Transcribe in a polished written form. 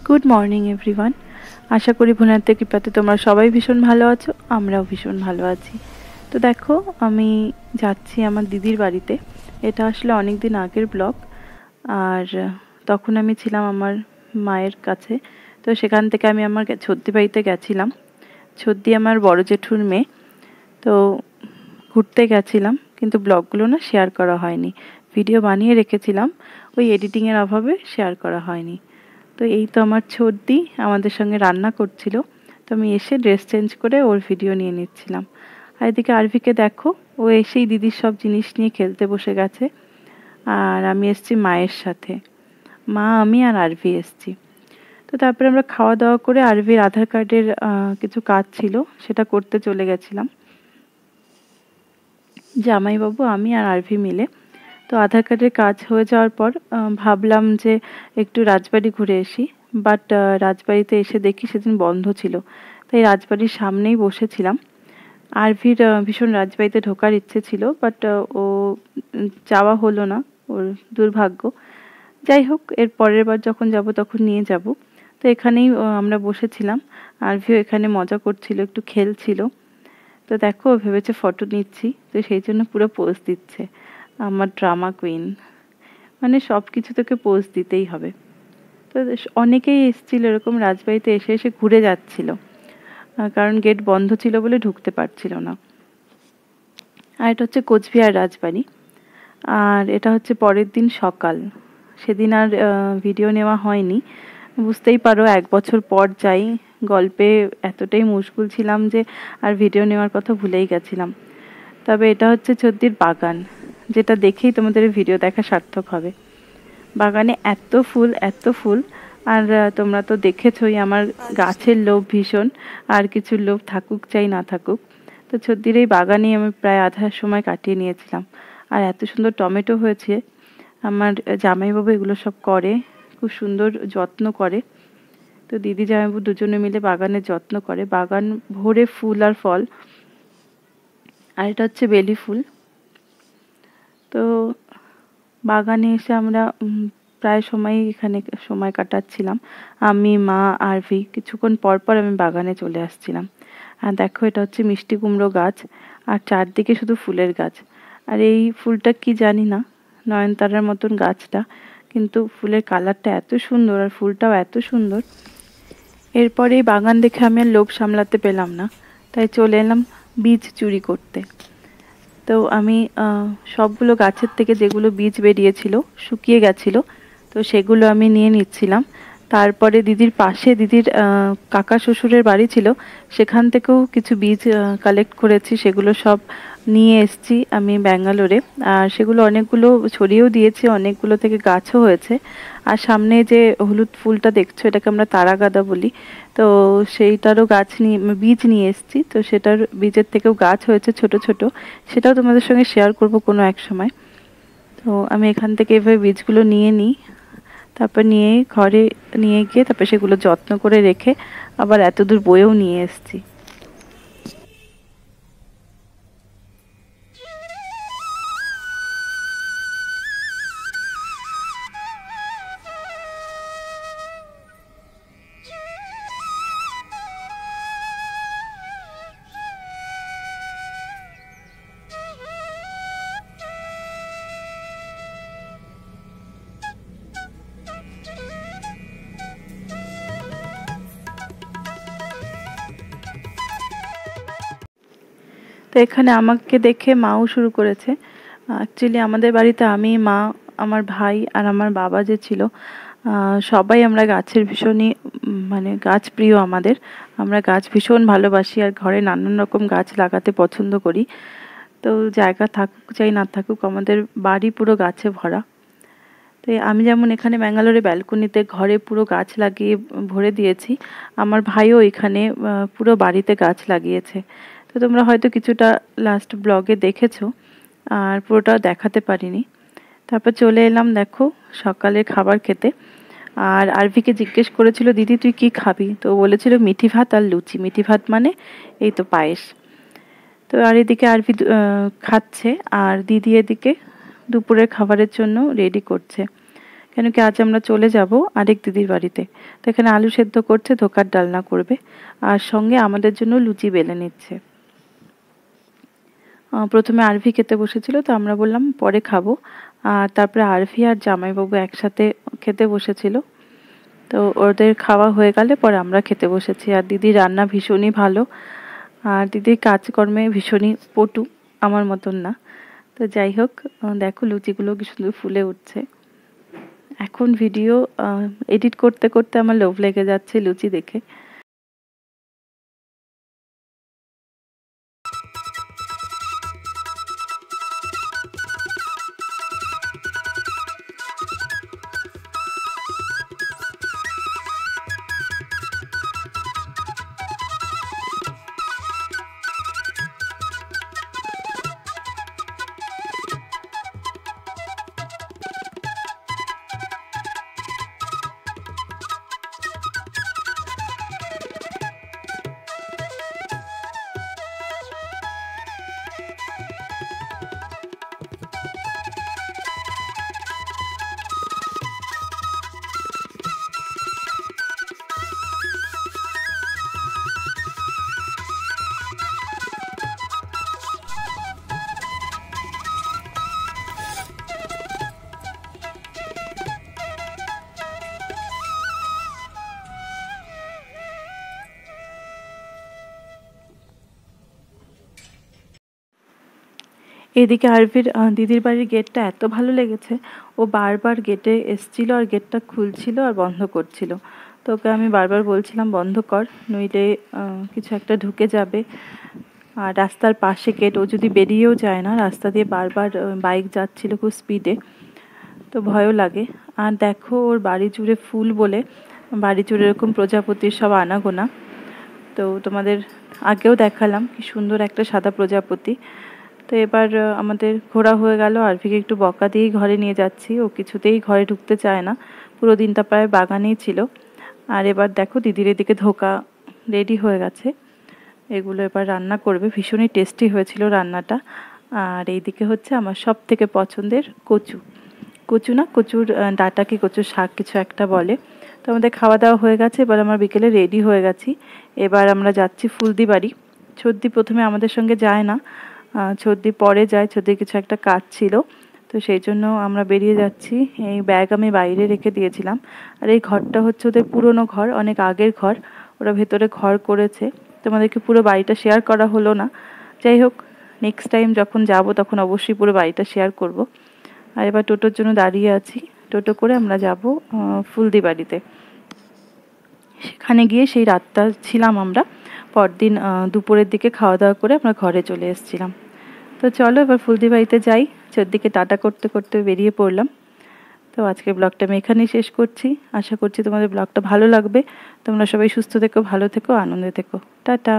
Good morning everyone. আশা করি ভোলানাথের কৃপাতে তোমরা সবাই ভীষণ ভালো আছো, আমরাও ভীষণ ভালো আছি। তো দেখো, আমি যাচ্ছি আমার দিদির বাড়িতে। এটা আসলে অনেক দিন আগের ব্লগ। আর তখন আমি ছিলাম আমার মায়ের কাছে। তো সেখান থেকে আমি আমার ছদ্দি বাড়িতে গেছিলাম। ছদ্দি আমার বড় জেঠুর মেয়ে। তো ঘুরতে গেছিলাম, কিন্তু ব্লগগুলো না শেয়ার করা হয়নি। ভিডিও বানিয়ে রেখেছিলাম, ওই এডিটিংয়ের অভাবে শেয়ার করা হয়নি। তো এই তো আমার ছদ্দি আমাদের সঙ্গে রান্না করছিল। তো আমি এসে ড্রেস চেঞ্জ করে ওর ভিডিও নিয়ে নিচ্ছিলাম। আর এদিকে আরভিকে দেখো, ও এসেই দিদির সব জিনিস নিয়ে খেলতে বসে গেছে। আর আমি এসছি মায়ের সাথে, মা, আমি আর আরভি এসছি। তো তারপরে আমরা খাওয়া দাওয়া করে আরভির আধার কার্ডের কিছু কাজ ছিল, সেটা করতে চলে গেছিলাম জামাইবাবু, আমি আর আরভি মিলে। তো আধার কার্ডের কাজ হয়ে যাওয়ার পর ভাবলাম যে একটু রাজবাড়ি ঘুরে আসি। বাট রাজবাড়িতে এসে দেখি সেদিন বন্ধ ছিল। তাই রাজবাড়ির সামনেই বসেছিলাম। আরভির ভীষণ রাজবাড়িতে ঢোকার ইচ্ছে ছিল, বাট ও যাওয়া হলো না, ওর দুর্ভাগ্য। যাই হোক, এর পরের বার যখন যাব তখন নিয়ে যাব। তো এখানেই আমরা বসেছিলাম। আরভিও এখানে মজা করছিল, একটু খেলছিল। তো দেখো, ভেবেছে ফটো নিচ্ছি, তো সেই জন্য পুরো পোজ দিচ্ছে। আমার ড্রামা কুইন, মানে সব কিছু তোকে পোজ দিতেই হবে। তো অনেকেই এসেছিল এরকম, রাজবাড়িতে এসে এসে ঘুরে যাচ্ছিল, কারণ গেট বন্ধ ছিল বলে ঢুকতে পারছিল না। আর এটা হচ্ছে কোচবিহার রাজবাড়ি। আর এটা হচ্ছে পরের দিন সকাল। সেদিন আর ভিডিও নেওয়া হয়নি। বুঝতেই পারো, 1 বছর পর যাই, গল্পে এতটাই মশগুল ছিলাম যে আর ভিডিও নেওয়ার কথা ভুলেই গেছিলাম। তবে এটা হচ্ছে ছদ্দির বাগান, যেটা দেখেই তোমাদের ভিডিও দেখা সার্থক হবে। বাগানে এত ফুল, এত ফুল। আর তোমরা তো দেখেছই আমার গাছের লোভ ভীষণ, আর কিছু লোভ থাকুক চাই না থাকুক। তো ছদ্দির এই বাগানেই আমি প্রায় আধা সময় কাটিয়ে নিয়েছিলাম। আর এত সুন্দর টমেটো হয়েছে। আমার জামাইবাবু এগুলো সব করে, খুব সুন্দর যত্ন করে। তো দিদি জামাইবাবু দুজনে মিলে বাগানের যত্ন করে। বাগান ভরে ফুল আর ফল। আর এটা হচ্ছে বেলি ফুল। তো বাগানে এসে আমরা প্রায় সময় এখানে সময় কাটাচ্ছিলাম। আমি, মা, আরভি। কিছুক্ষণ পর পর আমি বাগানে চলে আসছিলাম। আর দেখো, এটা হচ্ছে মিষ্টি কুমড়ো গাছ, আর চারদিকে শুধু ফুলের গাছ। আর এই ফুলটা কি জানি না, নয়নতারার মতন গাছটা, কিন্তু ফুলের কালারটা এত সুন্দর আর ফুলটাও এত সুন্দর। এরপরে এই বাগান দেখে আমি আর লোভ সামলাতে পেলাম না, তাই চলে এলাম বীজ চুরি করতে। তো আমি সবগুলো গাছের থেকে যেগুলো বীজ বেরিয়েছিল, শুকিয়ে গেছিল, তো সেগুলো আমি নিয়ে নিচ্ছিলাম। তারপরে দিদির পাশে দিদির কাকা শ্বশুরের বাড়ি ছিল, সেখান থেকেও কিছু বীজ কালেক্ট করেছি, সেগুলো সব নিয়ে এসেছি আমি ব্যাঙ্গালোরে। আর সেগুলো অনেকগুলো ছড়িয়েও দিয়েছি, অনেকগুলো থেকে গাছও হয়েছে। আর সামনে যে হলুদ ফুলটা দেখছো, এটাকে আমরা তারাগাদা বলি। তো সেইটারও গাছ নিয়ে, বীজ নিয়ে এসেছি। তো সেটার বীজের থেকেও গাছ হয়েছে ছোট ছোট, সেটাও তোমাদের সঙ্গে শেয়ার করব কোনো এক সময়। তো আমি এখান থেকে এভাবে বীজগুলো নিয়ে নিই, তারপর নিয়ে ঘরে নিয়ে গিয়ে তারপর সেগুলো যত্ন করে রেখে আবার এতদূর বয়েও নিয়ে এসেছি। তো এখানে আমাকে দেখে মাও শুরু করেছে। অ্যাকচুয়ালি আমাদের বাড়িতে আমি, মা, আমার ভাই আর আমার বাবা যে ছিল, সবাই আমরা গাছের ভীষণই মানে গাছ প্রিয় আমাদের। আমরা গাছ ভীষণ ভালোবাসি আর ঘরে নানান রকম গাছ লাগাতে পছন্দ করি। তো জায়গা থাকুক চাই না থাকুক, আমাদের বাড়ি পুরো গাছে ভরা। তো আমি যেমন এখানে ব্যাঙ্গালোরে ব্যালকনিতে ঘরে পুরো গাছ লাগিয়ে ভরে দিয়েছি, আমার ভাইও এখানে পুরো বাড়িতে গাছ লাগিয়েছে। তো তোমরা হয়তো কিছুটা লাস্ট ব্লগে দেখেছো, আর পুরোটা দেখাতে পারিনি। তারপর চলে এলাম দেখো সকালের খাবার খেতে। আর আরভিকে জিজ্ঞেস করেছিল, দিদি তুই কি খাবি? তো বলেছিল মিঠি ভাত আর লুচি। মিঠি ভাত মানে এই তো পায়েস। তো আর এদিকে আরভি খাচ্ছে, আর দিদি এদিকে দুপুরের খাবারের জন্য রেডি করছে। কেন কি আজ আমরা চলে যাব আরেক দিদির বাড়িতে। তো এখানে আলু সেদ্ধ করছে, ধোকার ডালনা করবে, আর সঙ্গে আমাদের জন্য লুচি বেলে নিচ্ছে। প্রথমে আরভি খেতে বসেছিল, তো আমরা বললাম পরে খাবো। আর তারপরে আরভি আর জামাইবাবু একসাথে খেতে বসেছিল। তো ওদের খাওয়া হয়ে গেলে পরে আমরা খেতে বসেছি। আর দিদির রান্না ভীষণই ভালো, আর দিদির কাজকর্মে ভীষণই পটু, আমার মতন না। তো যাই হোক, দেখো লুচিগুলো কি সুন্দর ফুলে উঠছে। এখন ভিডিও এডিট করতে করতে আমার লোভ লেগে যাচ্ছে লুচি দেখে। এদিকে আরভির দিদির বাড়ির গেটটা এত ভালো লেগেছে, ও বারবার গেটে এসছিল আর গেটটা খুলছিল আর বন্ধ করছিল। তো ওকে আমি বারবার বলছিলাম বন্ধ কর, নইলে কিছু একটা ঢুকে যাবে। আর রাস্তার পাশে গেট, ও যদি বেরিয়েও যায় না, রাস্তা দিয়ে বারবার বাইক যাচ্ছিল খুব স্পিডে, তো ভয়ও লাগে। আর দেখো ওর বাড়ি জুড়ে ফুল বলে, বাড়ি জুড়ে এরকম প্রজাপতির সব আনাগোনা। তো তোমাদের আগেও দেখালাম কি সুন্দর একটা সাদা প্রজাপতি। তো এবার আমাদের ঘোরা হয়ে গেল। আরভিকে একটু বকা দিয়েই ঘরে নিয়ে যাচ্ছি, ও কিছুতেই ঘরে ঢুকতে চায় না, পুরো দিনটা প্রায় বাগানেই ছিল। আর এবার দেখো দিদির এদিকে ধোকা রেডি হয়ে গেছে, এগুলো এবার রান্না করবে। ভীষণই টেস্টি হয়েছিল রান্নাটা। আর এইদিকে হচ্ছে আমার সব থেকে পছন্দের কচু, কচু না কচুর ডাঁটা কি কচুর শাক কিছু একটা বলে। তো আমাদের খাওয়া দাওয়া হয়ে গেছে, এবার আমরা বিকেলে রেডি হয়ে গেছি। এবার আমরা যাচ্ছি ফুলদি বাড়ি। ছর্দি প্রথমে আমাদের সঙ্গে যায় না, ছর্দি পরে যায়, ছর্দির কিছু একটা কাজ ছিল, তো সেই জন্য আমরা বেরিয়ে যাচ্ছি। এই ব্যাগ আমি বাইরে রেখে দিয়েছিলাম। আর এই ঘরটা হচ্ছে ওদের পুরনো ঘর, অনেক আগের ঘর, ওরা ভেতরে ঘর করেছে। তোমাদেরকে পুরো বাড়িটা শেয়ার করা হলো না, যাই হোক নেক্সট টাইম যখন যাব তখন অবশ্যই পুরো বাড়িটা শেয়ার করব। আর এবার টোটোর জন্য দাঁড়িয়ে আছি, টোটো করে আমরা যাব ফুলদি বাড়িতে। সেখানে গিয়ে সেই রাতটা ছিলাম আমরা, পরদিন দুপুরের দিকে খাওয়া দাওয়া করে আমরা ঘরে চলে এসেছিলাম। তো চলো এবার ফুলদি বাড়িতে যাই। চারদিকে টাটা করতে করতে বেরিয়ে পড়লাম। তো আজকের ব্লগটা আমি এখানেই শেষ করছি। আশা করছি তোমাদের ব্লগটা ভালো লাগবে। তোমরা সবাই সুস্থ থেকো, ভালো থেকো, আনন্দে থেকো। টাটা।